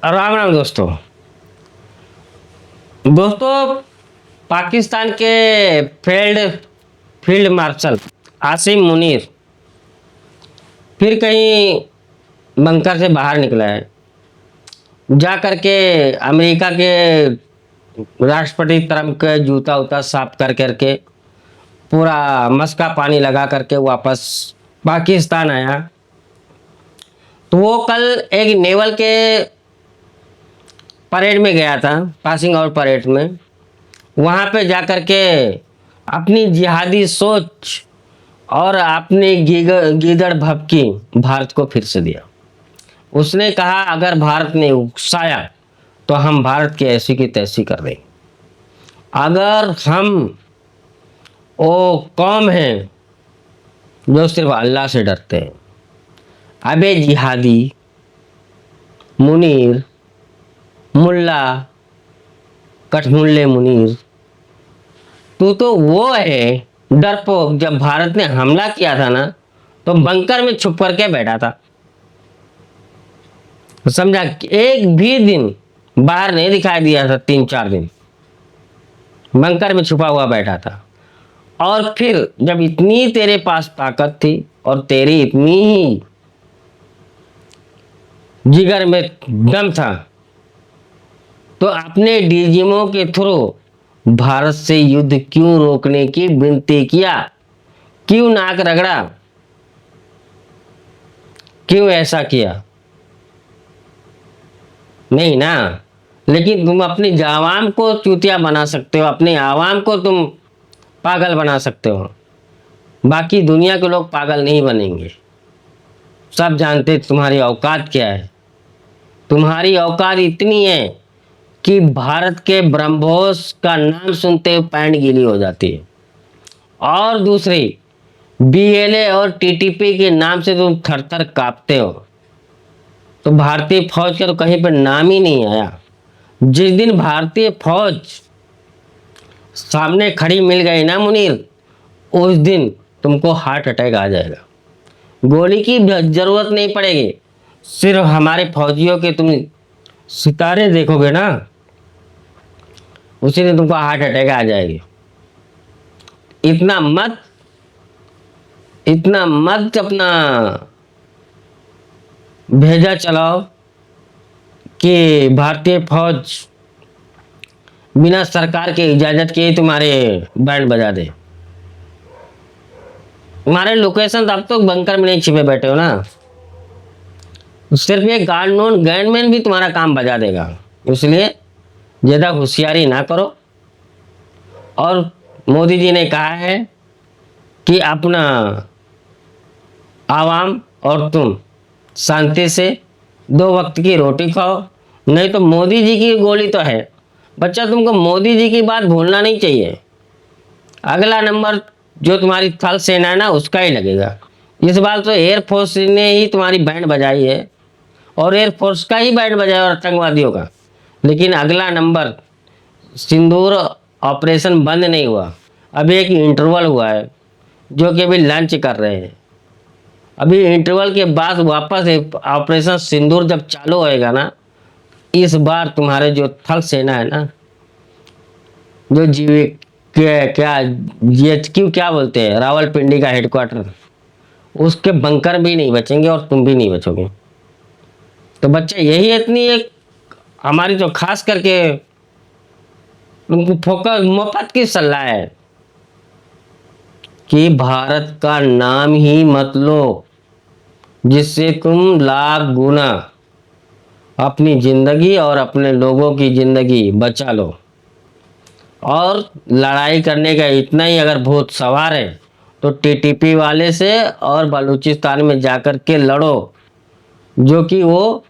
राम राम दोस्तों। दोस्तों, पाकिस्तान के field field marshal Asim Munir फिर कहीं बंकर से बाहर निकला है। जा करके अमेरिका के राष्ट्रपति ट्रम्प के जूता उता साफ कर करके पूरा मस्का पानी लगा करके वापस पाकिस्तान आया। तो वो कल एक नेवल के परेड में गया था, पासिंग आउट परेड में। वहाँ पे जा कर के अपनी जिहादी सोच और अपनी गीदड़ भभकी भारत को फिर से दिया। उसने कहा अगर भारत ने उकसाया तो हम भारत की ऐसी की तैसी कर देंगे। अगर हम वो कौम हैं जो सिर्फ अल्लाह से डरते हैं, अबे जिहादी मुनीर मुल्ला कठमुल्ले मुनीर, तू तो वो है डरपोक। जब भारत ने हमला किया था ना तो बंकर में छुप करके बैठा था, समझा। एक भी दिन बाहर नहीं दिखाई दिया था, 3-4 दिन बंकर में छुपा हुआ बैठा था। और फिर जब इतनी तेरे पास ताकत थी और तेरी इतनी ही जिगर में दम था, तो अपने डीजीएमओ के थ्रू भारत से युद्ध क्यों रोकने की विनती किया? क्यों नाक रगड़ा? क्यों ऐसा किया? नहीं ना। लेकिन तुम अपनी आवाम को चूतिया बना सकते हो, अपने आवाम को तुम पागल बना सकते हो, बाकी दुनिया के लोग पागल नहीं बनेंगे। सब जानते तुम्हारी औकात क्या है। तुम्हारी औकात इतनी है कि भारत के ब्रह्मोस का नाम सुनते हुए पैंट गीली हो जाती है, और दूसरी बीएलए और टीटीपी के नाम से तुम थर थर कांपते हो। तो भारतीय फौज का तो कहीं पर नाम ही नहीं आया। जिस दिन भारतीय फौज सामने खड़ी मिल गई ना मुनीर, उस दिन तुमको हार्ट अटैक आ जाएगा। गोली की जरूरत नहीं पड़ेगी, सिर्फ हमारे फौजियों के तुम सितारे देखोगे ना, उसी दिन तुमको हार्ट अटैक आ जाएगी। इतना मत अपना भेजा चलाओ कि भारतीय फौज बिना सरकार के इजाजत के ही तुम्हारे बैंड बजा दे। तुम्हारे लोकेशन अब तो बंकर में नहीं छिपे बैठे हो ना, सिर्फ ये गार्ड गैंडमैन भी तुम्हारा काम बजा देगा। इसलिए ज़्यादा होशियारी ना करो। और मोदी जी ने कहा है कि अपना आवाम और तुम शांति से 2 वक्त की रोटी खाओ, नहीं तो मोदी जी की गोली तो है। बच्चा, तुमको मोदी जी की बात भूलना नहीं चाहिए। अगला नंबर जो तुम्हारी थल सेना है ना, उसका ही लगेगा। इस बार तो एयरफोर्स ने ही तुम्हारी बैंड बजाई है, और एयरफोर्स का ही बैंड बजाया और आतंकवादियों का। लेकिन अगला नंबर सिंदूर ऑपरेशन बंद नहीं हुआ, अभी एक इंटरवल हुआ है, जो कि अभी लंच कर रहे हैं। अभी इंटरवल के बाद वापस ऑपरेशन सिंदूर जब चालू होएगा ना, इस बार तुम्हारे जो थल सेना है ना, जो जीवी क्या जीएचक्यू क्या बोलते हैं, रावलपिंडी का हेडक्वार्टर, उसके बंकर भी नहीं बचेंगे और तुम भी नहीं बचोगे। तो बच्चे, यही इतनी एक हमारी तो खास करके तुमको फोकस मुफ्त की सलाह है कि भारत का नाम ही मत लो, जिससे तुम लाख गुना अपनी जिंदगी और अपने लोगों की जिंदगी बचा लो। और लड़ाई करने का इतना ही अगर भूत सवार है तो टीटीपी वाले से और बलूचिस्तान में जाकर के लड़ो, जो कि वो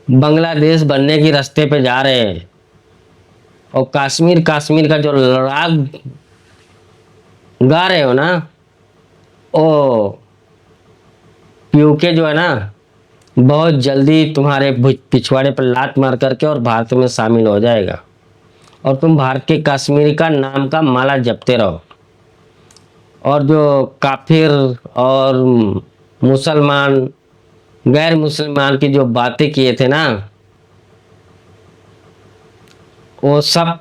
बांग्लादेश बनने के रास्ते पे जा रहे हैं। और कश्मीर का जो राग गा रहे हो ना, ओ पीयूके जो है ना, बहुत जल्दी तुम्हारे पिछवाड़े पर लात मार करके और भारत में शामिल हो जाएगा। और तुम भारत के कश्मीर का नाम का माला जपते रहो। और जो काफिर और मुसलमान गैर मुसलमान की जो बातें किए थे ना, वो सब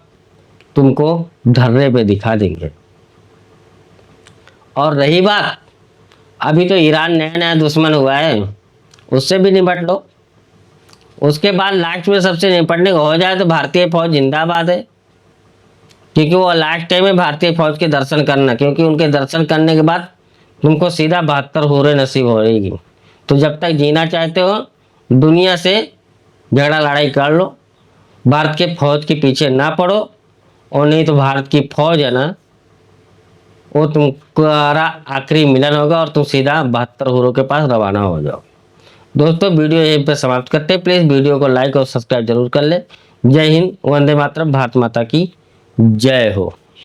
तुमको धर्रे पे दिखा देंगे। और रही बात, अभी तो ईरान नया नया दुश्मन हुआ है, उससे भी निपट लो। उसके बाद लास्ट में सबसे निपटने को हो जाए तो भारतीय फौज जिंदाबाद है, क्योंकि वो लास्ट टाइम है भारतीय फौज के दर्शन करना, क्योंकि उनके दर्शन करने के बाद तुमको सीधा 72 होरे नसीब हो रहेगी। तो जब तक जीना चाहते हो दुनिया से झगड़ा लड़ाई कर लो, भारत के फौज के पीछे ना पड़ो, और नहीं तो भारत की फौज है ना, वो तुम्हारा आखिरी मिलन होगा और तुम सीधा 72 होरों के पास रवाना हो जाओ। दोस्तों वीडियो यहीं पे समाप्त करते हैं। प्लीज़ वीडियो को लाइक और सब्सक्राइब जरूर कर ले। जय हिंद, वंदे मातरम, भारत माता की जय हो।